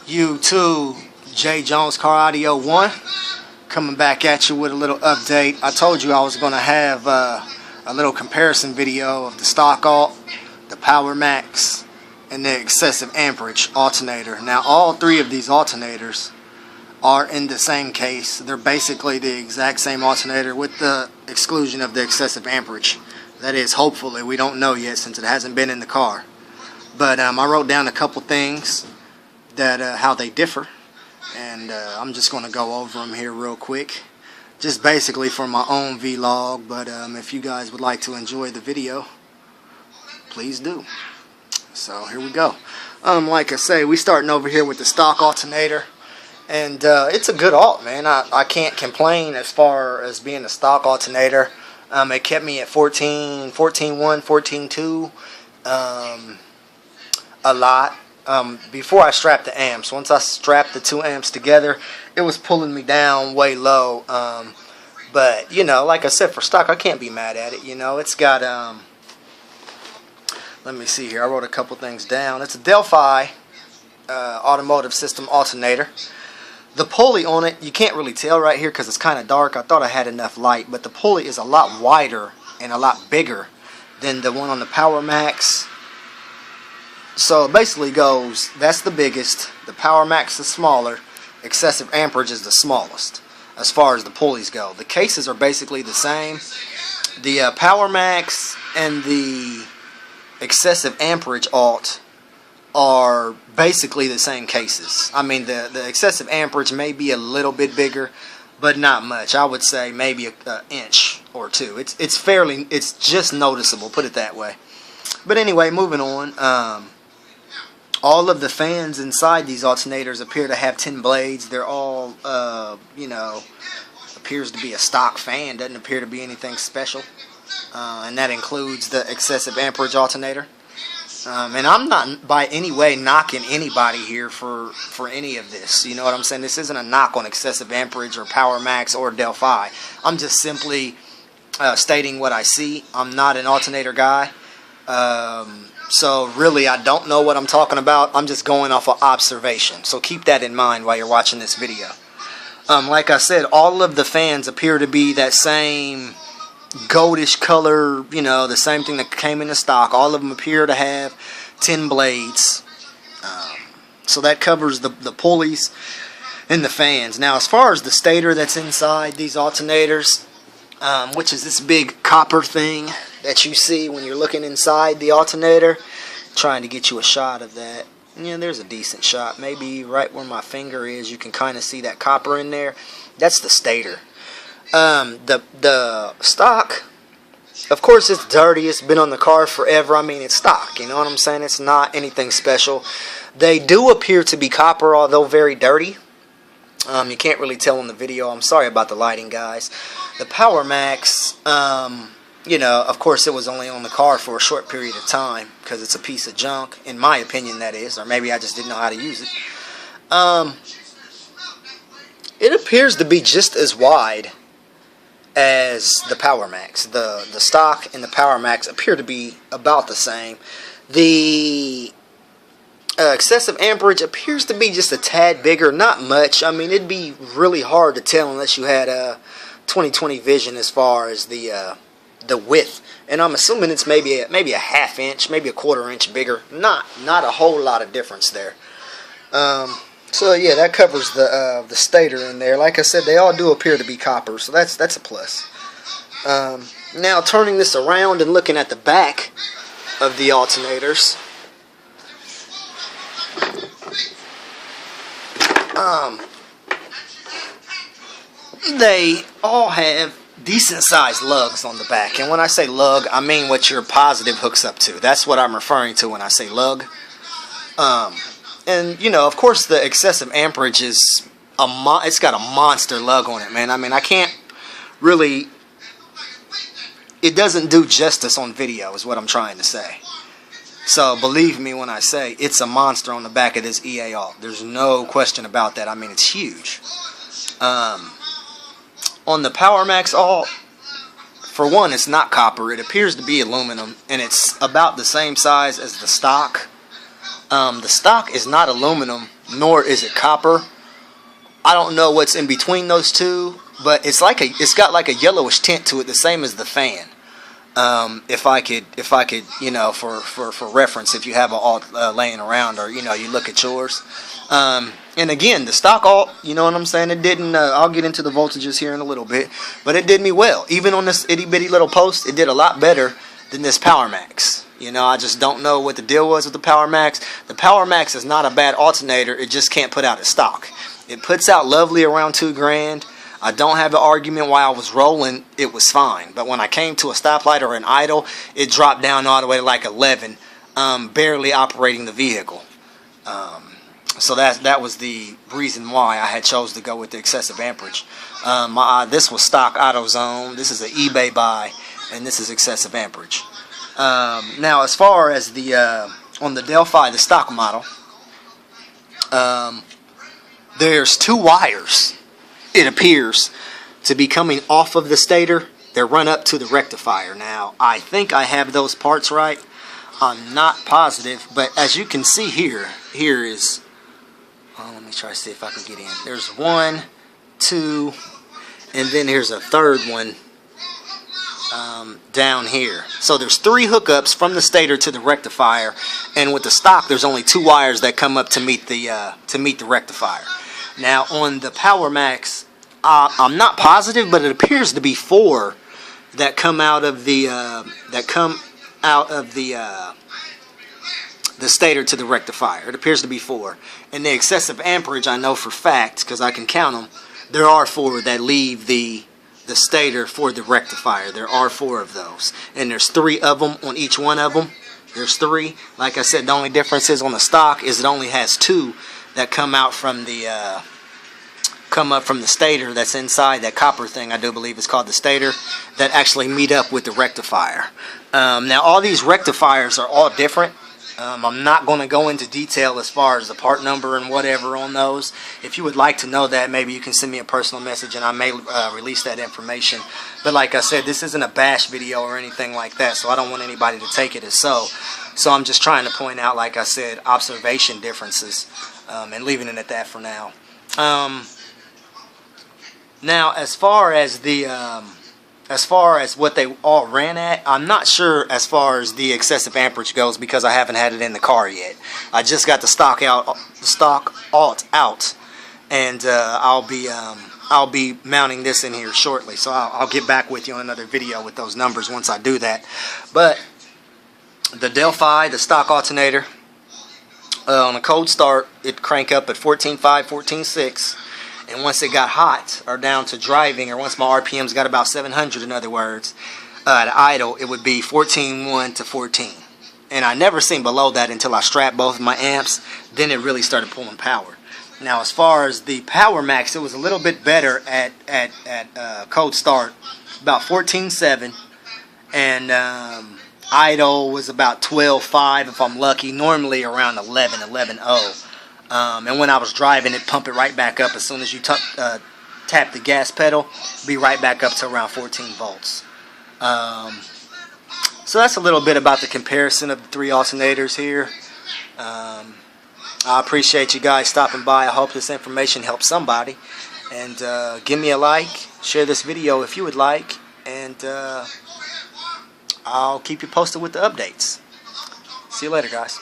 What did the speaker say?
YouTube, J Jones Car Audio 1, coming back at you with a little update. I told you I was going to have a little comparison video of the stock alt, the powermaxx, and the excessive amperage alternator. Now all three of these alternators are in the same case. They're basically the exact same alternator with the exclusion of the excessive amperage. That is, hopefully. We don't know yet since it hasn't been in the car. But I wrote down a couple things that how they differ, and I'm just going to go over them here real quick, just basically for my own vlog. But if you guys would like to enjoy the video, please do. So here we go. Like I say, we starting over here with the stock alternator, and it's a good alt, man. I can't complain as far as being a stock alternator. It kept me at 14.1, 14.2 a lot. Before I strapped the amps. Once I strapped the two amps together, it was pulling me down way low. But you know, like I said, for stock, I can't be mad at it. You know, it's got let me see here. I wrote a couple things down. It's a Delphi automotive system alternator. The pulley on it, you can't really tell right here because it's kind of dark. I thought I had enough light, but the pulley is a lot wider and a lot bigger than the one on the powermaxx. So it basically goes, that's the biggest, the powermaxx is smaller, excessive amperage is the smallest as far as the pulleys go. The cases are basically the same. The powermaxx and the excessive amperage alt are basically the same cases. I mean, the excessive amperage may be a little bit bigger, but not much. I would say maybe an inch or two. It's just noticeable, put it that way. But anyway, moving on. All of the fans inside these alternators appear to have 10 blades. They're all, you know, appears to be a stock fan. Doesn't appear to be anything special. And that includes the excessive amperage alternator. And I'm not by any way knocking anybody here for any of this. You know what I'm saying? This isn't a knock on excessive amperage or powermaxx or Delphi. I'm just simply stating what I see. I'm not an alternator guy. So really, I don't know what I'm talking about. I'm just going off of observation. So keep that in mind while you're watching this video. Like I said, all of the fans appear to be that same goldish color, you know, the same thing that came in the stock. All of them appear to have 10 blades. So that covers the pulleys and the fans. Now, as far as the stator that's inside these alternators, which is this big copper thing that you see when you're looking inside the alternator, trying to get you a shot of that. Yeah, there's a decent shot. Maybe right where my finger is, you can kind of see that copper in there. That's the stator. The stock, of course, it's dirty. It's been on the car forever. I mean, it's stock. You know what I'm saying? It's not anything special. They do appear to be copper, although very dirty. You can't really tell in the video. I'm sorry about the lighting, guys. The powermaxx, you know, of course, it was only on the car for a short period of time because it's a piece of junk, in my opinion, that is. Or maybe I just didn't know how to use it. It appears to be just as wide as the powermaxx. The stock and the powermaxx appear to be about the same. The excessive amperage appears to be just a tad bigger, not much. I mean, it'd be really hard to tell unless you had a 20/20 vision as far as the width. And I'm assuming it's maybe a half inch, maybe a quarter inch bigger. Not a whole lot of difference there. So yeah, that covers the stator in there. Like I said, they all do appear to be copper, so that's a plus. Now turning this around and looking at the back of the alternators, they all have decent sized lugs on the back. And when I say lug, I mean what your positive hooks up to. That's what I'm referring to when I say lug. And you know, of course, the excessive amperage is it's got a monster lug on it, man. I mean, I can't really, it doesn't do justice on video is what I'm trying to say. So believe me when I say it's a monster on the back of this EA alt. There's no question about that. I mean, it's huge. On the powermaxx alt, for one, it's not copper. It appears to be aluminum, and it's about the same size as the stock. The stock is not aluminum, nor is it copper. I don't know what's in between those two, but it's got like a yellowish tint to it, the same as the fan. If I could, you know, for reference, if you have a alt laying around, or you know, you look at yours. And again, the stock alt, you know what I'm saying? It didn't. I'll get into the voltages here in a little bit, but it did me well. Even on this itty bitty little post, it did a lot better than this powermaxx. You know, I just don't know what the deal was with the powermaxx. The powermaxx is not a bad alternator. It just can't put out its stock. It puts out lovely around $2,000. I don't have an argument. While I was rolling, it was fine. But when I came to a stoplight or an idle, it dropped down all the way to like 11, barely operating the vehicle. So that was the reason why I had chose to go with the excessive amperage. This was stock AutoZone. This is an eBay buy, and this is excessive amperage. Now, as far as the on the Delphi, the stock model, there's 2 wires, it appears, to be coming off of the stator that run up to the rectifier. Now, I think I have those parts right. I'm not positive, but as you can see here is, let me try to see if I can get in. There's 1, 2, and then here's a third one down here. So there's 3 hookups from the stator to the rectifier, and with the stock, there's only 2 wires that come up to meet the rectifier. Now on the powermaxx, I'm not positive, but it appears to be 4 that come out of the the stator to the rectifier. It appears to be 4, and the excessive amperage, I know for fact because I can count them. There are 4 that leave the stator for the rectifier. There are 4 of those, and there's 3 of them on each one of them. There's 3. Like I said, the only difference is on the stock is it only has 2 that come out from the come up from the stator that's inside that copper thing. I do believe it's called the stator, that actually meet up with the rectifier. Now all these rectifiers are all different. I'm not going to go into detail as far as the part number and whatever on those. If you would like to know that, maybe you can send me a personal message and I may release that information. But like I said, this isn't a bash video or anything like that, so I don't want anybody to take it as so. So I'm just trying to point out, like I said, observation differences, and leaving it at that for now. Now, as far as what they all ran at, I'm not sure as far as the excessive amperage goes because I haven't had it in the car yet. I just got the stock alt out, and I'll be mounting this in here shortly. So I'll get back with you on another video with those numbers once I do that. But the Delphi, the stock alternator, on a cold start, it crank up at 14.5, 14.6. And once it got hot, or down to driving, or once my RPMs got about 700, in other words, at idle, it would be 14.1 to 14. And I never seen below that until I strapped both of my amps. Then it really started pulling power. Now, as far as the powermaxx, it was a little bit better at cold start, about 14.7, and idle was about 12.5 if I'm lucky. Normally around 11.0. And when I was driving, it pumped it right back up. As soon as you tap the gas pedal, be right back up to around 14 volts. So that's a little bit about the comparison of the 3 alternators here. I appreciate you guys stopping by. I hope this information helps somebody. And give me a like, share this video if you would like, and I'll keep you posted with the updates. See you later, guys.